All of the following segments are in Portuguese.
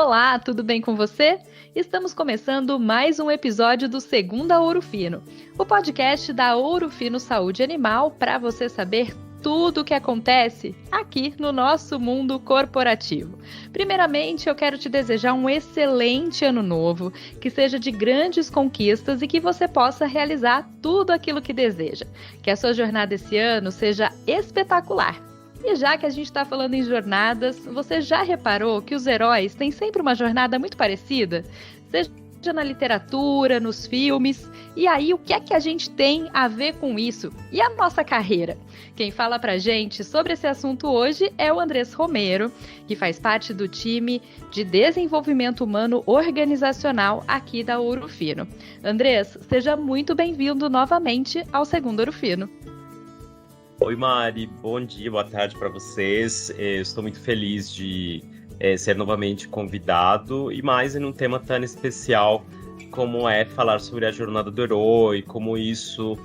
Olá, tudo bem com você? Estamos começando mais um episódio do Segunda Ouro Fino, o podcast da Ouro Fino Saúde Animal para você saber tudo o que acontece aqui no nosso mundo corporativo. Primeiramente, eu quero te desejar um excelente ano novo, que seja de grandes conquistas e que você possa realizar tudo aquilo que deseja. Que a sua jornada esse ano seja espetacular. E já que a gente está falando em jornadas, você já reparou que os heróis têm sempre uma jornada muito parecida? Seja na literatura, nos filmes. E aí, o que é que a gente tem a ver com isso? E a nossa carreira? Quem fala pra gente sobre esse assunto hoje é o Andrés Romero, que faz parte do time de desenvolvimento humano organizacional aqui da Ouro Fino. Andrés, seja muito bem-vindo novamente ao Segundo Ouro Fino. Oi, Mari, bom dia, boa tarde para vocês. Estou muito feliz de ser novamente convidado e mais em um tema tão especial como é falar sobre a jornada do herói, como isso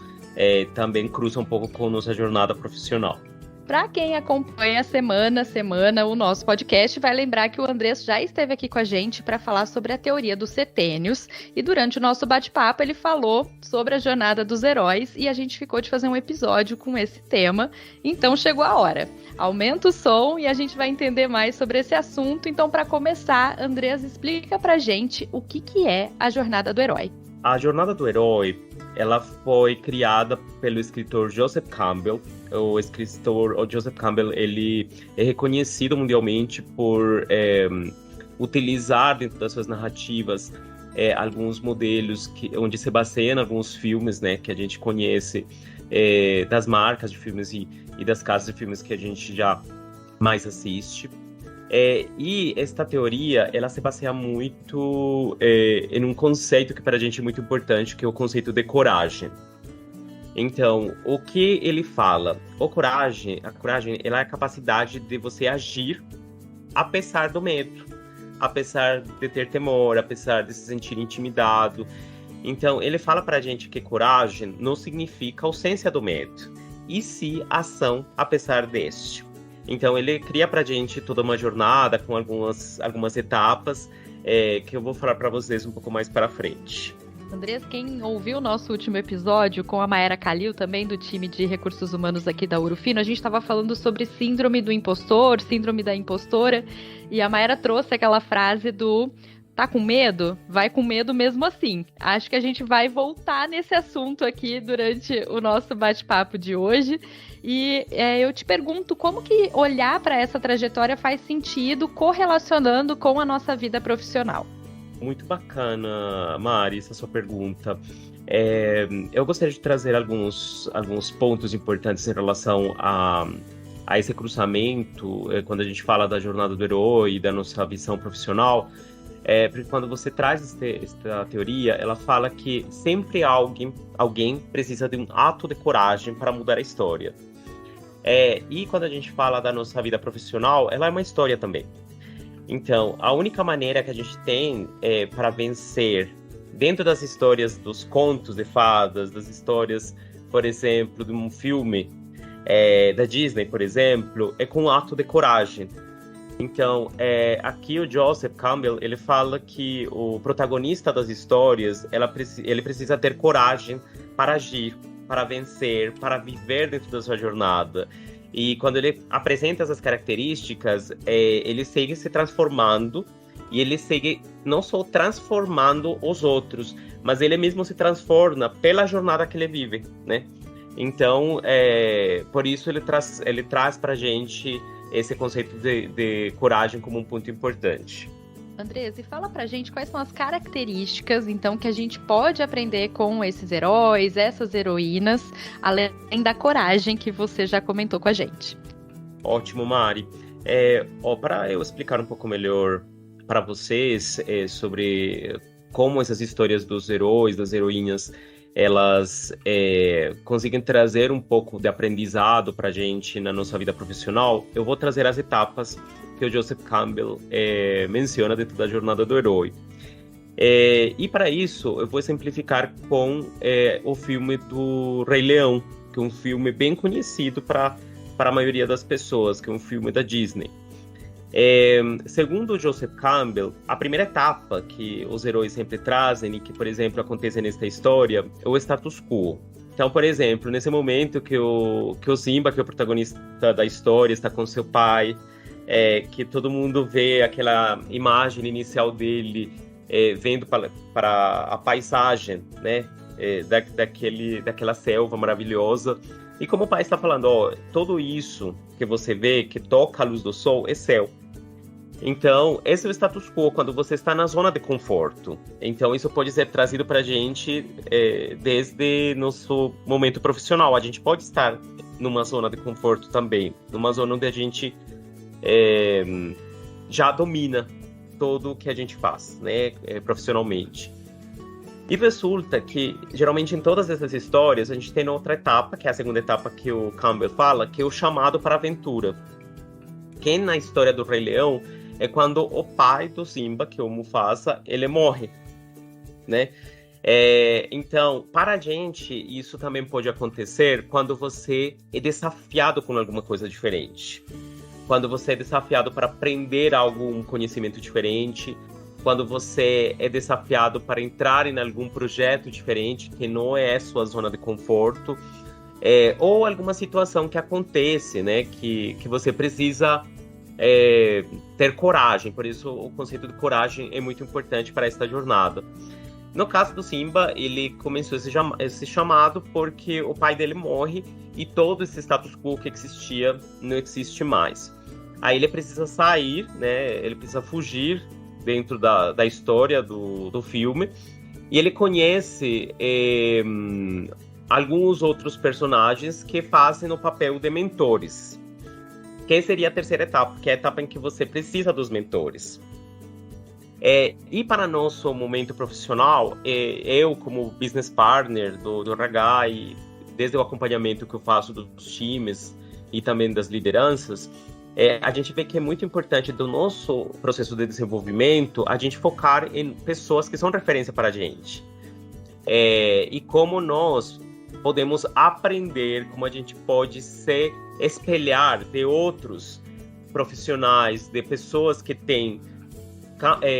também cruza um pouco com a nossa jornada profissional. Para quem acompanha semana a semana o nosso podcast, vai lembrar que o Andrés já esteve aqui com a gente para falar sobre a teoria dos setênios e durante o nosso bate-papo ele falou sobre a jornada dos heróis e a gente ficou de fazer um episódio com esse tema, então chegou a hora. Aumenta o som e a gente vai entender mais sobre esse assunto. Então, para começar, Andrés, explica para a gente o que é a jornada do herói. A jornada do herói, ela foi criada pelo escritor Joseph Campbell. O escritor Joseph Campbell, ele é reconhecido mundialmente por utilizar dentro das suas narrativas alguns modelos onde se baseia em alguns filmes, né, que a gente conhece, das marcas de filmes e das casas de filmes que a gente já mais assiste. E esta teoria, ela se baseia muito em um conceito que para a gente é muito importante, que é o conceito de coragem. Então, o que ele fala? A coragem, ela é a capacidade de você agir apesar do medo, apesar de ter temor, apesar de se sentir intimidado. Então, ele fala pra gente que coragem não significa ausência do medo, e sim ação apesar deste. Então, ele cria pra gente toda uma jornada com algumas etapas que eu vou falar pra vocês um pouco mais para frente. Andrés, quem ouviu o nosso último episódio com a Mayara Calil, também do time de recursos humanos aqui da Ouro Fino, a gente estava falando sobre síndrome do impostor, síndrome da impostora, e a Mayara trouxe aquela frase do tá com medo? Vai com medo mesmo assim. Acho que a gente vai voltar nesse assunto aqui durante o nosso bate-papo de hoje. E eu te pergunto, como que olhar para essa trajetória faz sentido correlacionando com a nossa vida profissional? Muito bacana, Mari, essa sua pergunta. Eu gostaria de trazer alguns pontos importantes em relação a esse cruzamento, quando a gente fala da jornada do herói e da nossa visão profissional. Porque quando você traz esta teoria, ela fala que sempre alguém precisa de um ato de coragem para mudar a história. E quando a gente fala da nossa vida profissional, ela é uma história também. Então, a única maneira que a gente tem para vencer dentro das histórias dos contos de fadas, das histórias, por exemplo, de um filme da Disney, por exemplo, é com um ato de coragem. Então, aqui o Joseph Campbell, ele fala que o protagonista das histórias, ele precisa ter coragem para agir, para vencer, para viver dentro da sua jornada. E quando ele apresenta essas características, ele segue se transformando, e ele segue não só transformando os outros, mas ele mesmo se transforma pela jornada que ele vive, né? Então, por isso ele traz pra gente esse conceito de coragem como um ponto importante. Andrés, e fala pra gente quais são as características, então, que a gente pode aprender com esses heróis, essas heroínas, além da coragem que você já comentou com a gente. Ótimo, Mari. Para eu explicar um pouco melhor para vocês sobre como essas histórias dos heróis, das heroínas, elas conseguem trazer um pouco de aprendizado pra gente na nossa vida profissional, eu vou trazer as etapas que o Joseph Campbell menciona dentro da jornada do herói. E para isso, eu vou simplificar com o filme do Rei Leão, que é um filme bem conhecido para a maioria das pessoas, que é um filme da Disney. Segundo o Joseph Campbell, a primeira etapa que os heróis sempre trazem e que, por exemplo, acontece nesta história é o status quo. Então, por exemplo, nesse momento que o Simba, que é o protagonista da história, está com seu pai, que todo mundo vê aquela imagem inicial dele vendo para a paisagem, né, daquela selva maravilhosa. E como o pai está falando, tudo isso que você vê, que toca a luz do sol, é céu. Então, esse é o status quo, quando você está na zona de conforto. Então, isso pode ser trazido para a gente desde nosso momento profissional. A gente pode estar numa zona de conforto também, numa zona onde a gente já domina tudo o que a gente faz, né, profissionalmente. E resulta que, geralmente, em todas essas histórias, a gente tem outra etapa, que é a segunda etapa que o Campbell fala, que é o chamado para a aventura. Que na história do Rei Leão é quando o pai do Simba, que é o Mufasa, ele morre, né? Então, para a gente, isso também pode acontecer quando você é desafiado com alguma coisa diferente. Quando você é desafiado para aprender um conhecimento diferente, quando você é desafiado para entrar em algum projeto diferente, que não é sua zona de conforto, ou alguma situação que acontece, né, que você precisa ter coragem. Por isso, o conceito de coragem é muito importante para esta jornada. No caso do Simba, ele começou esse chamado porque o pai dele morre e todo esse status quo que existia não existe mais. Aí ele precisa sair, né, ele precisa fugir dentro da história do filme, e ele conhece alguns outros personagens que fazem o papel de mentores. Que seria a terceira etapa, que é a etapa em que você precisa dos mentores. E para nosso momento profissional, eu como business partner do RH, e desde o acompanhamento que eu faço dos times e também das lideranças, a gente vê que é muito importante do nosso processo de desenvolvimento a gente focar em pessoas que são referência para a gente. E como nós podemos aprender, como a gente pode se espelhar de outros profissionais, de pessoas que têm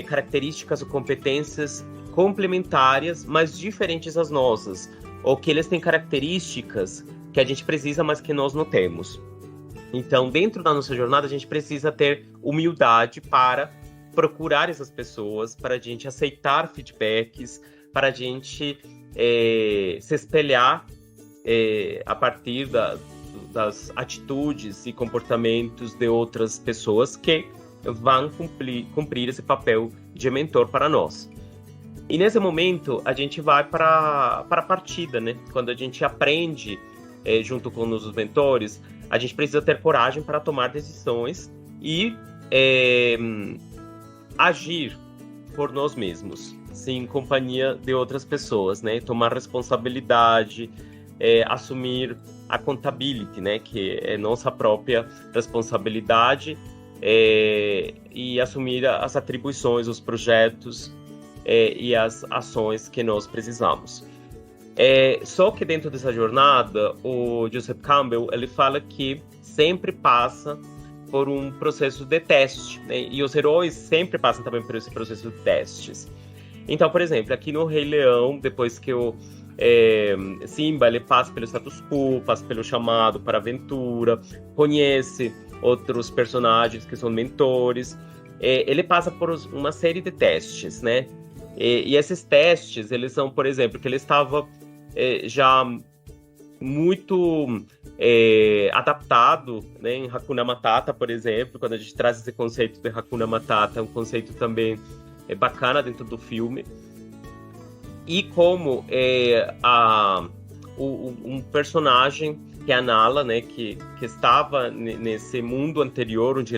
características ou competências complementares, mas diferentes das nossas, ou que eles têm características que a gente precisa, mas que nós não temos. Então, dentro da nossa jornada, a gente precisa ter humildade para procurar essas pessoas, para a gente aceitar feedbacks, para a gente se espelhar a partir das atitudes e comportamentos de outras pessoas que vão cumprir esse papel de mentor para nós. E nesse momento, a gente vai para a partida, né? Quando a gente aprende junto com os mentores, a gente precisa ter coragem para tomar decisões e agir por nós mesmos, sim, em companhia de outras pessoas, né? Tomar responsabilidade, assumir accountability, né? Que é nossa própria responsabilidade, e assumir as atribuições, os projetos e as ações que nós precisamos. Só que dentro dessa jornada, o Joseph Campbell ele fala que sempre passa por um processo de teste, né? E os heróis sempre passam também por esse processo de testes. Então, por exemplo, aqui no Rei Leão, depois que o Simba ele passa pelo status quo, passa pelo chamado para a aventura, conhece outros personagens que são mentores, ele passa por uma série de testes, né? E esses testes, eles são, por exemplo, que ele estava já muito adaptado, né, em Hakuna Matata, por exemplo, quando a gente traz esse conceito de Hakuna Matata, é um conceito também bacana dentro do filme. E como um personagem, que é a Nala, né, que estava nesse mundo anterior, onde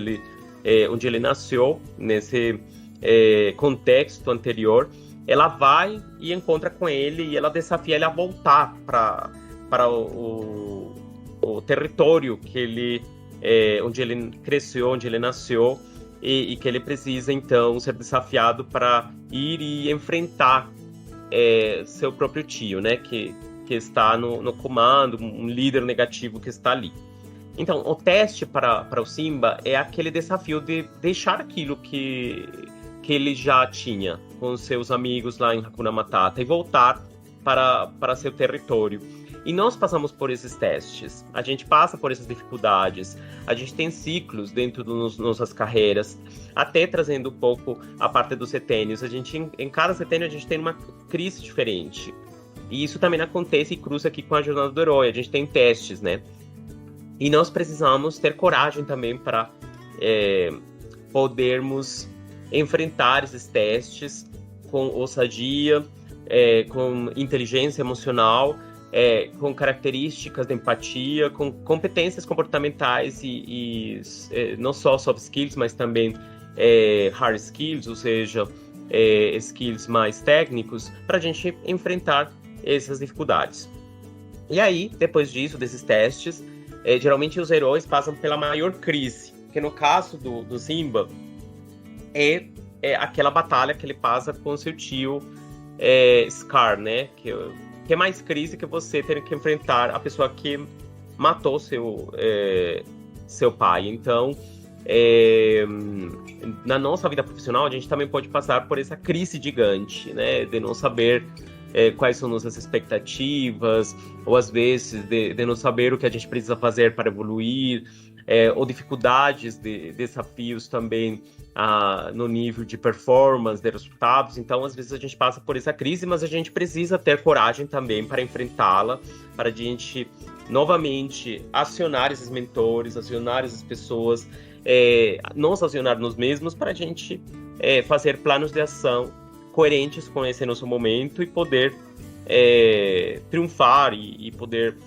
ele nasceu, nesse contexto anterior, ela vai e encontra com ele e ela desafia ele a voltar para o território que onde ele cresceu, onde ele nasceu, e que ele precisa então ser desafiado para ir e enfrentar seu próprio tio, né, que está no comando, um líder negativo que está ali. Então, o teste para o Simba é aquele desafio de deixar aquilo que ele já tinha com seus amigos lá em Hakuna Matata e voltar para seu território. E nós passamos por esses testes, a gente passa por essas dificuldades, a gente tem ciclos dentro das nossas carreiras, até trazendo um pouco a parte dos setênios. Em cada setênio a gente tem uma crise diferente. E isso também acontece e cruza aqui com a jornada do herói, a gente tem testes, né? E nós precisamos ter coragem também para podermos enfrentar esses testes com ousadia, com inteligência emocional, com características de empatia, com competências comportamentais e não só soft skills, mas também hard skills, ou seja, skills mais técnicos, para a gente enfrentar essas dificuldades. E aí, depois disso, desses testes, geralmente os heróis passam pela maior crise, que no caso do Simba é aquela batalha que ele passa com seu tio Scar, né? Que é mais crise que você ter que enfrentar a pessoa que matou seu pai. Então, na nossa vida profissional, a gente também pode passar por essa crise gigante, né? De não saber quais são nossas expectativas, ou às vezes de não saber o que a gente precisa fazer para evoluir, ou dificuldades, desafios também no nível de performance, de resultados. Então, às vezes a gente passa por essa crise, mas a gente precisa ter coragem também para enfrentá-la, para a gente novamente acionar esses mentores, acionar essas pessoas, nos acionar nos mesmos, para a gente fazer planos de ação coerentes com esse nosso momento e poder triunfar e poder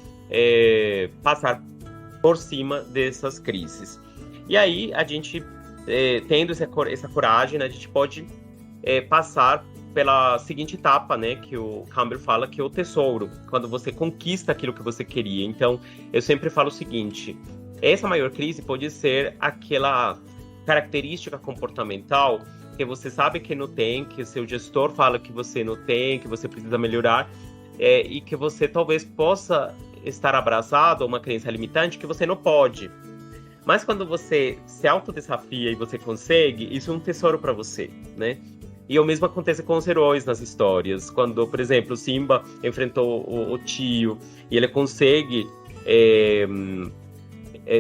passar por cima dessas crises. E aí, a gente, tendo essa coragem, né, a gente pode passar pela seguinte etapa, né, que o Campbell fala, que é o tesouro, quando você conquista aquilo que você queria. Então, eu sempre falo o seguinte: essa maior crise pode ser aquela característica comportamental que você sabe que não tem, que seu gestor fala que você não tem, que você precisa melhorar, e que você talvez possa estar abraçado a uma crença limitante que você não pode. Mas quando você se autodesafia e você consegue, isso é um tesouro para você, né? E o mesmo acontece com os heróis nas histórias. Quando, por exemplo, o Simba enfrentou o tio e ele consegue,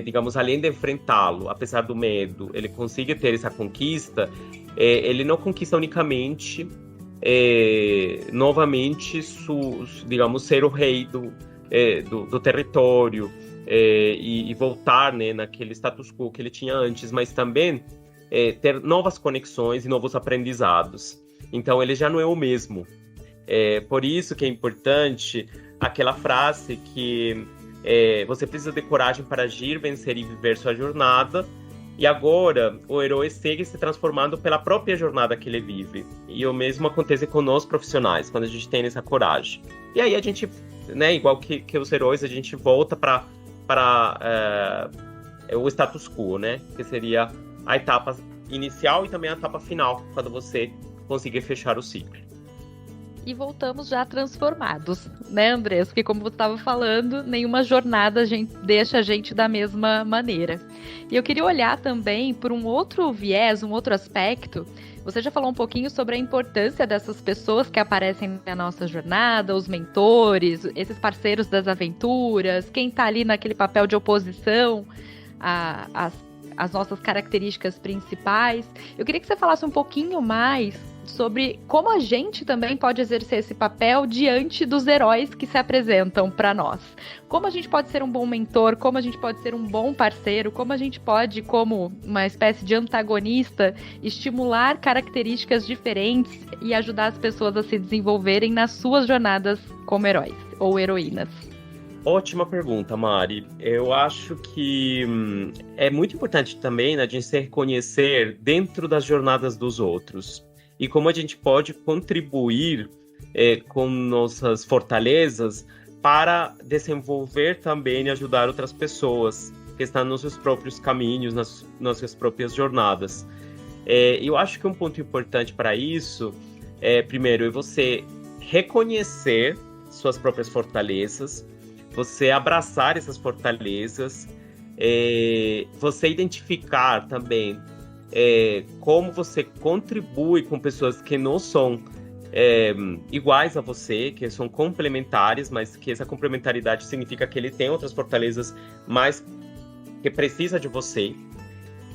digamos, além de enfrentá-lo, apesar do medo, ele consegue ter essa conquista. Ele não conquista unicamente, novamente, digamos, ser o rei do território e voltar, né, naquele status quo que ele tinha antes, mas também ter novas conexões e novos aprendizados. Então, ele já não é o mesmo. Por isso que é importante aquela frase que você precisa de coragem para agir, vencer e viver sua jornada. E agora, o herói segue se transformando pela própria jornada que ele vive. E o mesmo acontece com nós profissionais, quando a gente tem essa coragem. E aí a gente, né, igual que os heróis, a gente volta para o status quo, né? Que seria a etapa inicial e também a etapa final, quando você conseguir fechar o ciclo. E voltamos já transformados, né, Andrés? Porque como você estava falando, nenhuma jornada deixa a gente da mesma maneira. E eu queria olhar também por um outro viés, um outro aspecto. Você já falou um pouquinho sobre a importância dessas pessoas que aparecem na nossa jornada, os mentores, esses parceiros das aventuras, quem está ali naquele papel de oposição às nossas características principais. Eu queria que você falasse um pouquinho mais sobre como a gente também pode exercer esse papel diante dos heróis que se apresentam para nós. Como a gente pode ser um bom mentor, como a gente pode ser um bom parceiro, como a gente pode, como uma espécie de antagonista, estimular características diferentes e ajudar as pessoas a se desenvolverem nas suas jornadas como heróis ou heroínas. Ótima pergunta, Mari. Eu acho que é muito importante também, né, a gente se reconhecer dentro das jornadas dos outros. E como a gente pode contribuir com nossas fortalezas para desenvolver também e ajudar outras pessoas que estão nos seus próprios caminhos, nas nossas próprias jornadas. Eu acho que um ponto importante para isso, primeiro, é você reconhecer suas próprias fortalezas, você abraçar essas fortalezas, Você identificar também como você contribui com pessoas que não são iguais a você, que são complementares, mas que essa complementaridade significa que ele tem outras fortalezas, mas que precisa de você.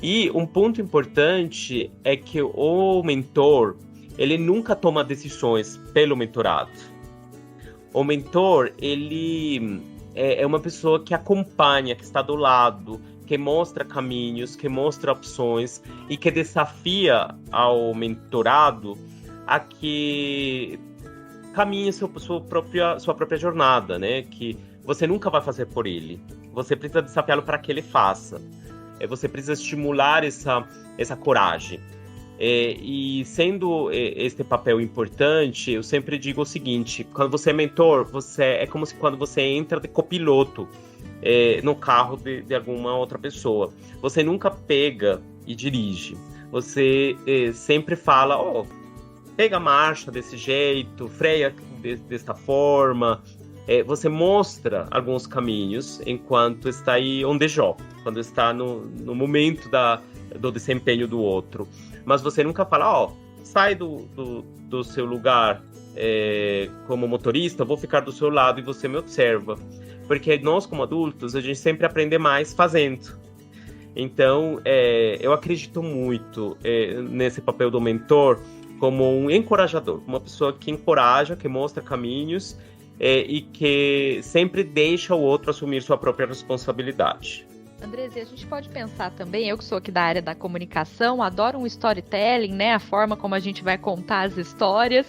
E um ponto importante é que o mentor, ele nunca toma decisões pelo mentorado. O mentor, ele é uma pessoa que acompanha, que está do lado, que mostra caminhos, que mostra opções e que desafia ao mentorado a que caminhe sua própria jornada, né? Que você nunca vai fazer por ele. Você precisa desafiá-lo para que ele faça. Você precisa estimular essa coragem. E sendo este papel importante, eu sempre digo o seguinte: quando você é mentor, é como se quando você entra de copiloto no carro de alguma outra pessoa. Você nunca pega e dirige. Você sempre fala, pega a marcha desse jeito, freia desta forma. Você mostra alguns caminhos enquanto está aí on the job, quando está no momento do desempenho do outro. Mas você nunca fala, sai do seu lugar como motorista, eu vou ficar do seu lado e você me observa. Porque nós, como adultos, a gente sempre aprende mais fazendo. Então, eu acredito muito nesse papel do mentor como um encorajador, uma pessoa que encoraja, que mostra caminhos e que sempre deixa o outro assumir sua própria responsabilidade. Andresa, a gente pode pensar também, eu que sou aqui da área da comunicação, adoro um storytelling, né? A forma como a gente vai contar as histórias.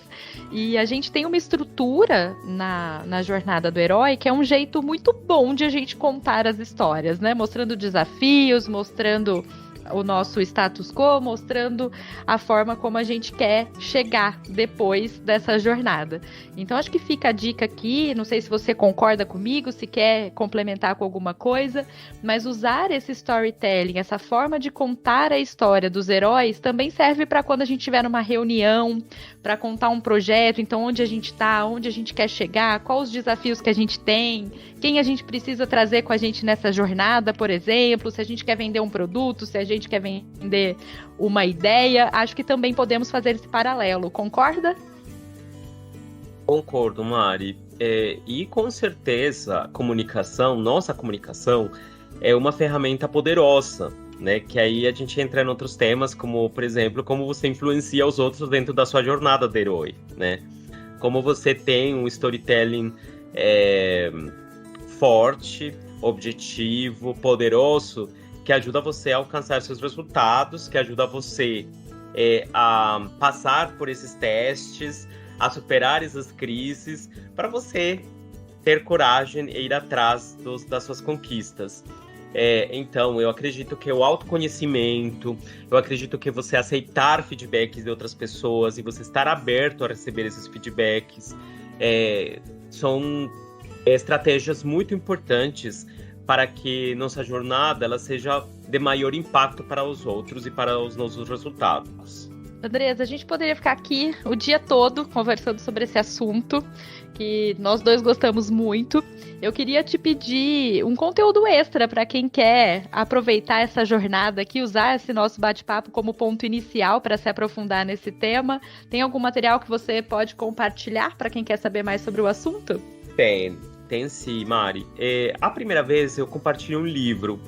E a gente tem uma estrutura na jornada do herói que é um jeito muito bom de a gente contar as histórias, né? Mostrando desafios, mostrando o nosso status quo, mostrando a forma como a gente quer chegar depois dessa jornada. Então, acho que fica a dica aqui, não sei se você concorda comigo, se quer complementar com alguma coisa, mas usar esse storytelling, essa forma de contar a história dos heróis, também serve para quando a gente estiver numa reunião, para contar um projeto, então onde a gente está, onde a gente quer chegar, quais os desafios que a gente tem, quem a gente precisa trazer com a gente nessa jornada, por exemplo, se a gente quer vender um produto, se a gente quer vender uma ideia, acho que também podemos fazer esse paralelo, concorda? Concordo, Mari. E com certeza nossa comunicação é uma ferramenta poderosa, né? Que aí a gente entra em outros temas, como, por exemplo, como você influencia os outros dentro da sua jornada de herói, né? Como você tem um storytelling forte, objetivo, poderoso, que ajuda você a alcançar seus resultados, que ajuda você a passar por esses testes, a superar essas crises, para você ter coragem e ir atrás das suas conquistas. Então, eu acredito que o autoconhecimento, eu acredito que você aceitar feedbacks de outras pessoas e você estar aberto a receber esses feedbacks são estratégias muito importantes para que nossa jornada ela seja de maior impacto para os outros e para os nossos resultados. Andresa, a gente poderia ficar aqui o dia todo conversando sobre esse assunto, que nós dois gostamos muito. Eu queria te pedir um conteúdo extra para quem quer aproveitar essa jornada aqui, usar esse nosso bate-papo como ponto inicial para se aprofundar nesse tema. Tem algum material que você pode compartilhar para quem quer saber mais sobre o assunto? Tem sim, Mari. A primeira vez eu compartilhei um livro.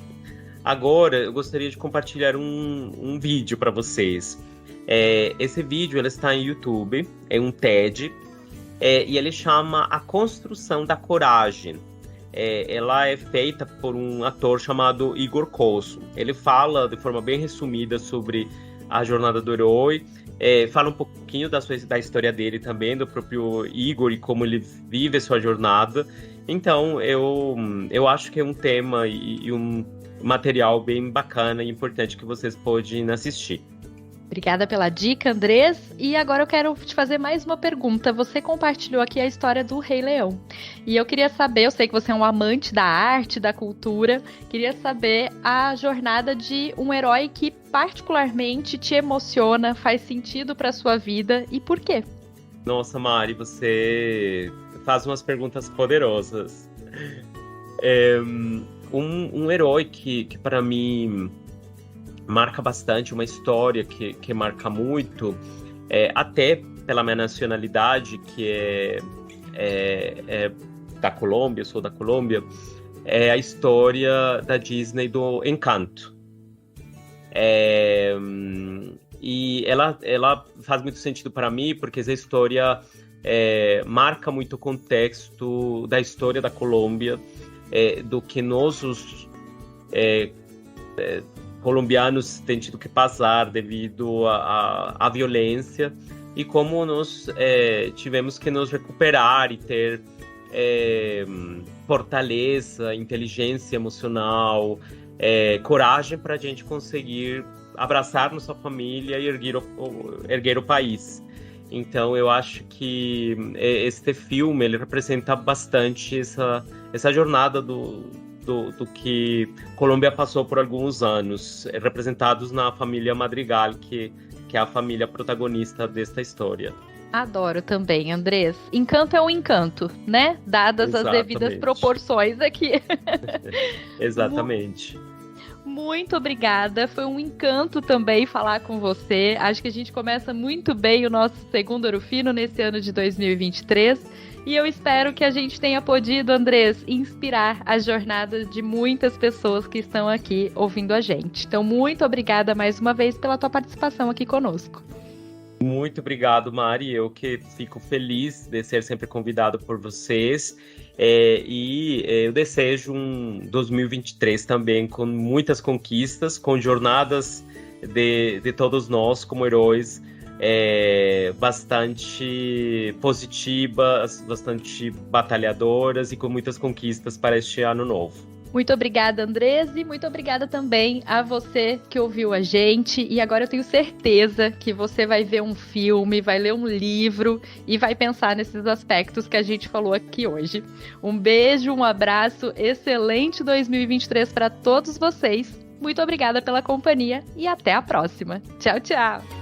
Agora eu gostaria de compartilhar um vídeo para vocês. Esse vídeo ele está em YouTube, é um TED, e ele chama A Construção da Coragem. Ela é feita por um ator chamado Igor Cosso. Ele fala de forma bem resumida sobre a jornada do herói, fala um pouquinho da história dele também, do próprio Igor e como ele vive a sua jornada. Então, eu acho que é um tema e um material bem bacana e importante que vocês podem assistir. Obrigada pela dica, Andrés. E agora eu quero te fazer mais uma pergunta. Você compartilhou aqui a história do Rei Leão. E eu queria saber, eu sei que você é um amante da arte, da cultura, queria saber a jornada de um herói que particularmente te emociona, faz sentido para sua vida e por quê? Nossa, Mari, você faz umas perguntas poderosas. um herói que para mim marca bastante, uma história que marca muito, até pela minha nacionalidade, que é da Colômbia, eu sou da Colômbia, é a história da Disney do Encanto. E ela faz muito sentido para mim, porque essa história marca muito o contexto da história da Colômbia, do que nós, os colombianos, temos tido que passar devido à violência, e como nós tivemos que nos recuperar e ter fortaleza, inteligência emocional, coragem para a gente conseguir abraçar nossa família e erguer o país. Então eu acho que este filme ele representa bastante essa jornada do que Colômbia passou por alguns anos, representados na família Madrigal, que é a família protagonista desta história. Adoro também, Andrés. Encanto é um encanto, né? Dadas as devidas proporções aqui. Exatamente. Muito obrigada, foi um encanto também falar com você. Acho que a gente começa muito bem o nosso segundo Ouro Fino nesse ano de 2023. E eu espero que a gente tenha podido, Andrés, inspirar a jornada de muitas pessoas que estão aqui ouvindo a gente. Então, muito obrigada mais uma vez pela tua participação aqui conosco. Muito obrigado, Mari. Eu que fico feliz de ser sempre convidado por vocês. E eu desejo um 2023 também com muitas conquistas, com jornadas de todos nós como heróis bastante positivas, bastante batalhadoras e com muitas conquistas para este ano novo. Muito obrigada, Andrés, e muito obrigada também a você que ouviu a gente. E agora eu tenho certeza que você vai ver um filme, vai ler um livro e vai pensar nesses aspectos que a gente falou aqui hoje. Um beijo, um abraço, excelente 2023 para todos vocês. Muito obrigada pela companhia e até a próxima. Tchau, tchau!